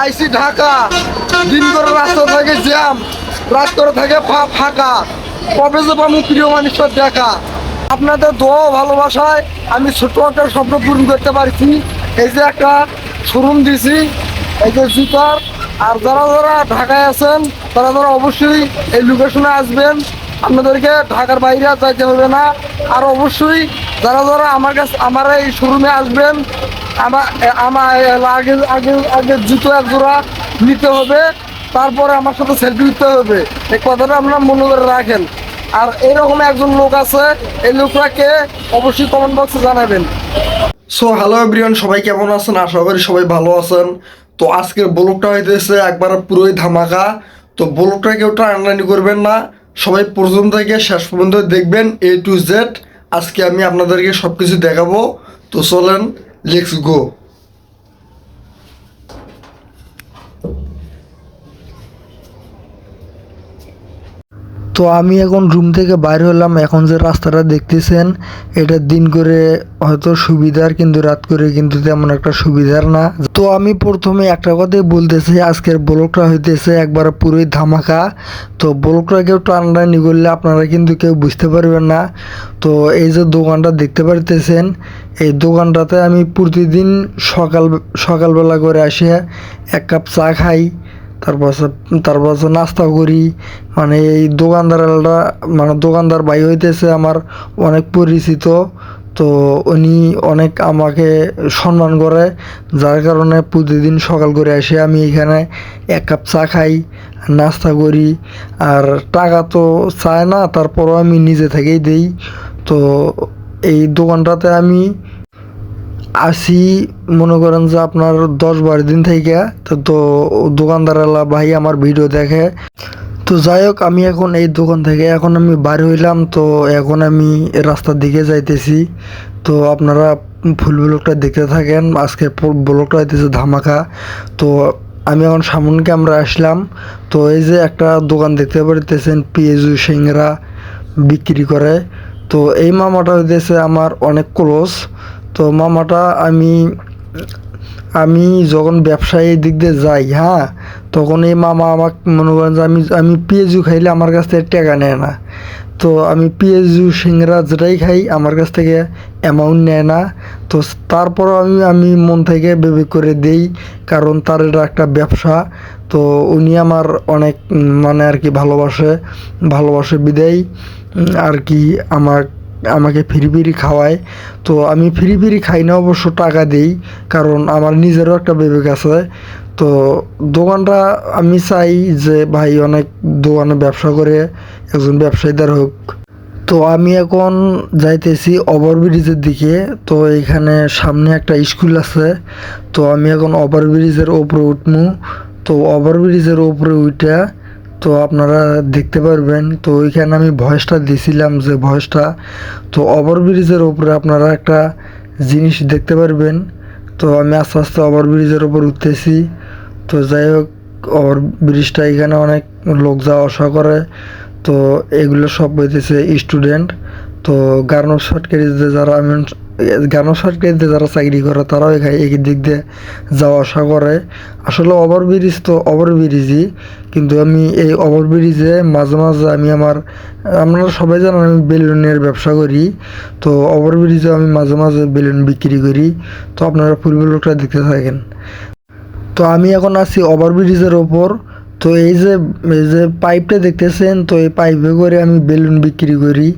আইসি ঢাকা, দিন করে রাস্তা থাকে জ্যাম, রাত করে থাকে ফাঁকা, কবে যে পাবো প্রিয় মানুষের দেখা। আপনাদের দোয়া ও ভালোবাসায় আমি ছোট একটা স্বপ্ন পূরণ করতে পারছি। এই যে একটা শোরুম দিছি এই যে জুতার। আর যারা যারা ঢাকায় আছেন তারা তারা অবশ্যই এই লোকেশনে আসবেন, আপনাদেরকে ঢাকার বাইরে যাইতে হবে না। আর অবশ্যই যারা যারা আমার এই শোরুমে আসবেন, আমার আগে আগে আগে জুতো এক জোড়া নিতে হবে, তারপরে আমার সাথে সেলফি দিতে হবে। এই কথাটা আপনারা মনে করে রাখেন। আর এরকম একজন লোক আছে, এই লোকটাকে অবশ্যই কমেন্ট বক্সে জানাবেন। সো হ্যালো এভরিওয়ান, সবাই কেমন আছেন? আশা করি সবাই ভালো আছেন। তো আজকের ব্লগটা হইতেছে একবার পুরোই ধামাকা। তো ব্লগটা কেউ টানাটানি করবেন না, সবাই প্রথম থেকে শেষ পর্যন্ত দেখবেন A to Z। আজকে আমি আপনাদেরকে সব কিছু দেখাবো। তো চলেন, লেটস গো। তো আমি এখন রুম থেকে বাইরে হলাম। এখন যে রাস্তাটা দেখতেছেন এটা দিন করে হয়তো সুবিধার, কিন্তু রাত করে কিন্তু তেমন একটা সুবিধার না। তো আমি প্রথমে একটা কথাই বলতেছি, আজকের ব্লগটা হইতেছে একবার পুরোই ধামাকা। তো ব্লগটা কেউ টানাটানি করলে আপনারা কিন্তু কেউ বুঝতে পারবেন না। তো এই যে দোকানটা দেখতে পারতেছেন, এই দোকানটাতে আমি প্রতিদিন সকালবেলা করে আসে এক কাপ চা খাই, তারপর নাস্তা করি। মানে এই দোকানদার ভাই হইতেছে আমার অনেক পরিচিত। তো উনি অনেক আমাকে সম্মান করে, যার কারণে প্রতিদিন সকাল করে এসে আমি এখানে এক কাপ চা খাই, নাস্তা করি। আর টাকা তো চায় না, তারপরও আমি নিজে থেকেই দেই। তো এই দোকানটাতে আমি আসি মনে করেন যে আপনার 10-12 দিন থেকে। তো দোকানদারওয়ালা ভাই আমার ভিডিও দেখে। তো যাই হোক, আমি এখন এই দোকান থেকে এখন আমি বাইরে হইলাম। তো এখন আমি রাস্তার দিকে যাইতেছি। তো আপনারা ফুল ব্লগটা দেখতে থাকেন। আজকে ব্লগটা হইতেছে ধামাকা। তো আমি এখন সামনকে আমরা আসলাম। তো এই যে একটা দোকান দেখতে পারতেছেন, পেঁয়াজু সিংড়া বিক্রি করে। তো এই মামাটা হইতেছে আমার অনেক ক্লোজ। তো মামাটা আমি যখন ব্যবসায়ী দিক দিয়ে যাই, হ্যাঁ, তখন এই মামা আমাকে মনে করেন যে আমি পেঁয়াজু খাইলে আমার কাছ থেকে টাকা নেয় না। তো আমি পেঁয়াজু সিংড়া যেটাই খাই আমার কাছ থেকে অ্যামাউন্ট নেয় না। তো তারপরও আমি মন থেকে ভেবে করে দেই, কারণ তার এটা একটা ব্যবসা। তো উনি আমার অনেক মানে আর কি ভালোবাসে বিদায় আর কি আমাকে ফিরি খাওয়ায়। তো আমি ফিরি খাই না, অবশ্য টাকা দিই, কারণ আমার নিজেরও একটা বিবেক আছে। তো দোকানটা আমি চাই যে ভাই অনেক দোকানে ব্যবসা করে একজন ব্যবসায়ীদার হোক। তো আমি এখন যাইতেছি ওভারব্রিজের দিকে। তো এখানে সামনে একটা স্কুল আছে। তো আমি এখন ওভারব্রিজের ওপরে উঠবো। তো ওভারব্রিজের ওপরে উঠা তো আপনারা দেখতে পারবেন। তো ওইখানে আমি ভয়েসটা দিছিলাম, যে ভয়েসটা। তো ওভারব্রিজের উপরে আপনারা একটা জিনিস দেখতে পারবেন। তো আমি আস্তে আস্তে ওভারব্রিজের ওপর উঠতেছি। তো যাই হোক, ওভারব্রিজটা এখানে অনেক লোক যাওয়া আসা করে। তো এগুলো সব হইতেছে স্টুডেন্ট। তো গার্মেন্টস ফ্যাক্টরিতে যারা চাকরি করে তারাও এই দিক দিয়ে যাওয়া আসা করে। আসলে ওভারব্রিজ তো ওভারব্রিজই, কিন্তু আমি এই ওভারব্রিজে মাঝে মাঝে আপনারা সবাই জানেন আমি বেলুনের ব্যবসা করি। তো ওভারব্রিজে আমি মাঝে মাঝে বেলুন বিক্রি করি। তো আপনারা ফুল ব্লগটা দেখতে থাকেন। তো আমি এখন আছি ওভারব্রিজের ওপর। তো এই যে পাইপটা দেখতেছেন, তো এই পাইপে করে আমি বেলুন বিক্রি করি।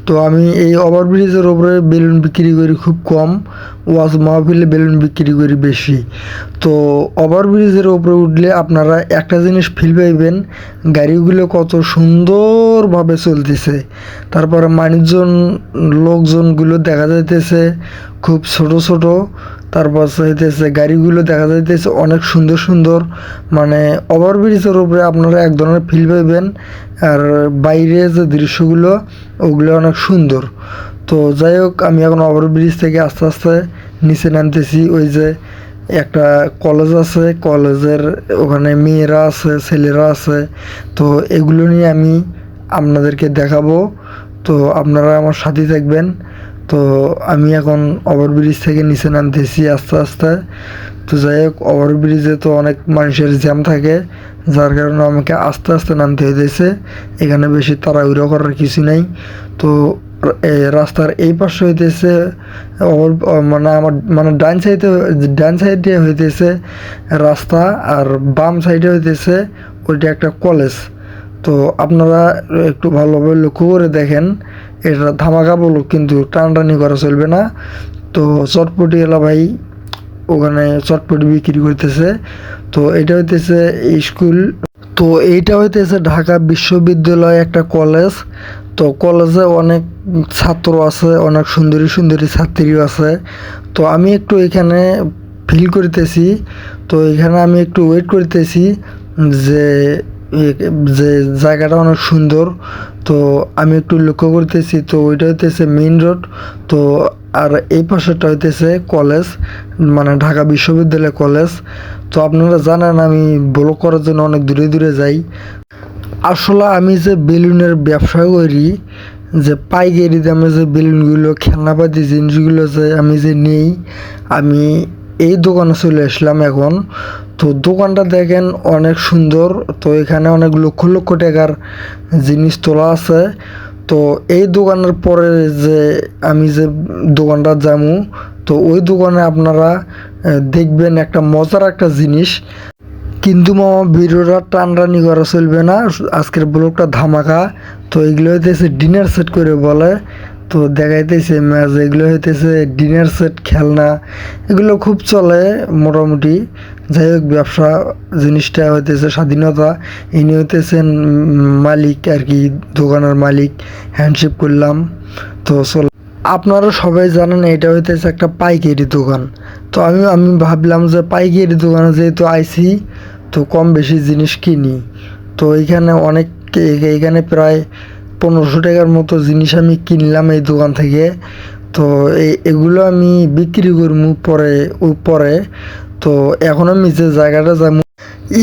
তো আমি এই ওভারব্রিজের ওপরে বেলুন বিক্রি করি খুব কম, ওয়াজ মাহফিলে বেলুন বিক্রি করি বেশি। তো ওভারব্রিজের ওপরে উঠলে আপনারা একটা জিনিস ফিল পাইবেন, গাড়িগুলো কত সুন্দরভাবে চলতেছে। তারপরে লোকজনগুলো দেখা যাইতেছে খুব ছোট ছোট। তারপর হইতেছে গাড়িগুলো দেখা যাইতেছে অনেক সুন্দর সুন্দর। মানে ওভারব্রিজের উপরে আপনারা এক ধরনের ফিল পাইবেন। আর বাইরে যে দৃশ্যগুলো ওগুলো অনেক সুন্দর। তো যাই হোক, আমি এখন ওভারব্রিজ থেকে আস্তে আস্তে নিচে নামতেছি। ওই যে একটা কলেজ আছে, কলেজের ওখানে মেয়েরা আছে, ছেলেরা আছে। তো এগুলো নিয়ে আমি আপনাদেরকে দেখাবো। তো আপনারা আমার সাথে থাকবেন। তো আমি এখন ওভারব্রিজ থেকে নিচে নামতেছি আস্তে আস্তে। তো যাই হোক, ওভারব্রিজে তো অনেক মানুষের জ্যাম থাকে, যার কারণে আমাকে আস্তে আস্তে নামতে হইতেছে। এখানে বেশি তাড়াহুড়ো করার কিছু নাই। তো রাস্তার এই পাশে হইতেছে মানে আমার মানে ডান সাইডে হইতেছে রাস্তা, আর বাম সাইডে হইতেছে ওইটা একটা কলেজ। তো আপনারা একটু ভালোভাবে লক্ষ্য করে দেখেন, এটা ধামাকা বলুক, কিন্তু টানাটানি করা চলবে না। তো চটপটি এলা ভাই ওখানে চটপটি বিক্রি করতেছে। তো এটা হইতেছে স্কুল, তো এইটা হইতেছে ঢাকা বিশ্ববিদ্যালয় একটা কলেজ। তো কলেজে অনেক ছাত্র আছে, অনেক সুন্দরী সুন্দরী ছাত্রীও আছে। তো আমি একটু এখানে ফিল করতেছি, তো এখানে আমি একটু ওয়েট করতেছি যে যে জায়গাটা অনেক সুন্দর। তো আমি একটু লক্ষ্য করতেছি, তো ওইটা হইতেছে মেইন রোড। তো আর এই পাশেরটা হইতেছে কলেজ, মানে ঢাকা বিশ্ববিদ্যালয় কলেজ। তো আপনারা জানেন আমি ব্লগ করার জন্য অনেক দূরে দূরে যাই। আসলে আমি যে বেলুনের ব্যবসা করি, যে পাইকারি দামে যে বেলুনগুলো, খেলনাপাতি জিনিসগুলো যে আমি যে নেই, আমি এই দোকানে চলে আসলাম এখন। তো দোকানটা দেখেন অনেক সুন্দর। তো এখানে অনেক লক্ষ লক্ষ টাকার জিনিস তোলা আছে। তো এই দোকানের পরে যে আমি যে দোকানটা যাবো, তো ওই দোকানে আপনারা দেখবেন একটা মজার একটা জিনিস। কিন্তু মামা ভিডিওটা টানটানি করা চলবে না, আজকের ব্লগটা ধামাকা। তো এগুলো হইতেছে ডিনার সেট করে বলে। তো দেখাইতেছে ম্যাচ, এগুলো হইতেছে ডিনার সেট, খেলনা এগুলো খুব চলে মোটামুটি। যাই হোক, ব্যবসা জিনিসটা হইতেছে স্বাধীনতা। ইনি হইতেছেন মালিক আর কি, দোকানের মালিক। হ্যান্ডশেক করলাম। তো আপনারা সবাই জানেন এটা হইতেছে একটা পাইকারি দোকান। তো আমি ভাবলাম যে পাইকারি দোকানে যেহেতু আইছি, তো কম বেশি জিনিস কিনি। তো এইখানে প্রায় 1500 টাকার মতো জিনিস আমি কিনলাম এই দোকান থেকে। তো এগুলো আমি বিক্রি করবো পরে। তো এখন আমি যে জায়গাটা যাব,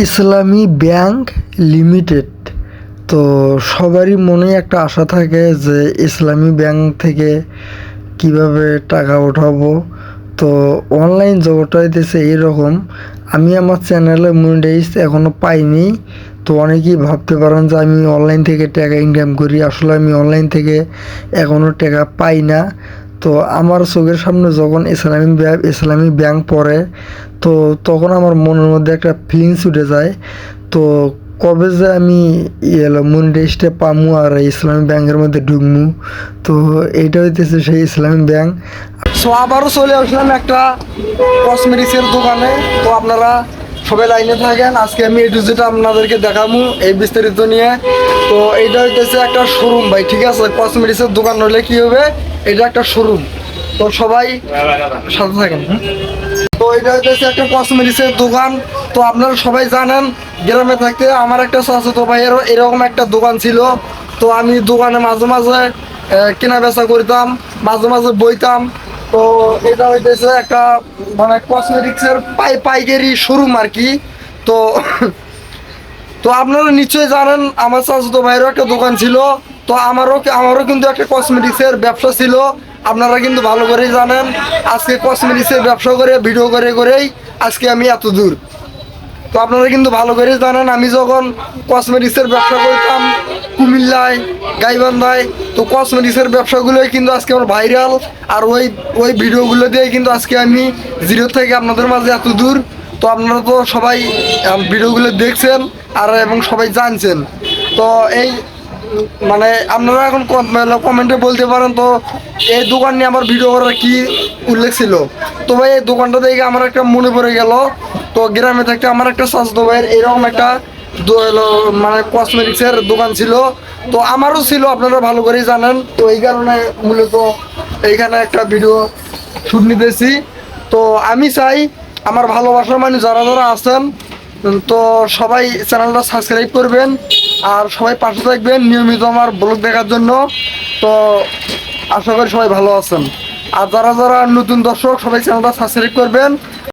ইসলামী ব্যাংক লিমিটেড। তো সবারই মনে একটা আশা থাকে যে ইসলামী ব্যাংক থেকে কিভাবে টাকা ওঠাবো। তো অনলাইন জগৎটা হইতেছে এইরকম। আমি আমার চ্যানেলে মনিটাইজ এখনও পাইনি। তো অনেকেই ভাবতে পারেন যে আমি অনলাইন থেকে টাকা ইনকাম করি, আসলে আমি অনলাইন থেকে এখনও টাকা পাই না। তো আমার চোখের সামনে যখন ইসলামী ব্যাংক পড়ে, তো তখন আমার মনের মধ্যে একটা ফিলিংস উঠে যায়। তো কবে যে আমি মনিটাইজটা পামু আর ইসলামী ব্যাংকের মধ্যে ঢুকমু। তো এইটা হইতেছে সেই ইসলামী ব্যাংক। সো আবারও চলে আসলাম একটা কসমেটিক্সের দোকানে। তো আপনারা সবাই লাইনে থাকেন, আজকে আমি এই যেটা আপনাদেরকে দেখাবো এই বিস্তারিত নিয়ে। তো এইটা হইতেছে একটা শোরুম ভাই, ঠিক আছে? কসমেটিক্সের দোকান হলে কি হবে, এটা একটা শোরুম। তো সবাই সাথে থাকেন। তো এটা হইতেছে একটা কসমেটিক্সের দোকান। তো আপনারা সবাই জানেন, গ্রামে থাকতে আমার একটা চাচাতো ভাইয়েরও এরকম একটা দোকান ছিল। তো আমি দোকানে মাঝে মাঝে কেনা বেচা করতাম, মাঝে মাঝে বইতাম। তো এটা হইতেছে একটা মানে কসমেটিক্সের পাইকারি শোরুম আর কি। তো তো আপনারা নিশ্চয়ই জানেন আমার চাচাতো ভাইয়েরও একটা দোকান ছিল। তো আমারও কিন্তু একটা কসমেটিক্সের ব্যবসা ছিল, আপনারা কিন্তু ভালো করেই জানেন। আজকে কসমেটিক্সের ব্যবসা করে ভিডিও করেই আজকে আমি এত দূর। তো আপনারা কিন্তু ভালো করেই জানেন, আমি যখন কসমেটিক্সের ব্যবসা করতাম কুমিল্লায়, গাইবান্ধায়, তো কসমেটিক্সের ব্যবসাগুলোই কিন্তু আজকে আমার ভাইরাল। আর ওই ভিডিওগুলো দিয়ে কিন্তু আজকে আমি জিরো থেকে আপনাদের মাঝে এত দূর। তো আপনারা তো সবাই ভিডিওগুলো দেখছেন আর এবং সবাই জানছেন। তো এই মানে আপনারা এখন কমেন্টে বলতে পারেন, তো এই দোকান নিয়ে আমার ভিডিও করার কি উল্লেখ ছিল। তো ভাই এই দোকানটা দেখে আমার একটা মনে পড়ে গেল। তো গ্রামে থাকতে আমার একটা চাচাতো ভাইয়ের এরকম একটা মানে কসমেটিক্সের দোকান ছিল। তো আমারও ছিল, আপনারা ভালো করেই জানেন। তো এই কারণে মূলত এইখানে একটা ভিডিও শুট নিতেছি। তো আমি চাই আমার ভালোবাসার মানুষ যারা যারা আছেন, তো সবাই চ্যানেলটা সাবস্ক্রাইব করবেন আর সবাই পাশে থাকবেন নিয়মিত আমার ব্লগ দেখার জন্য। তো আশা করি সবাই ভালো আছেন। আর যারা যারা নতুন দর্শক, সবাই চ্যানেলটা সাবস্ক্রাইব করবেন।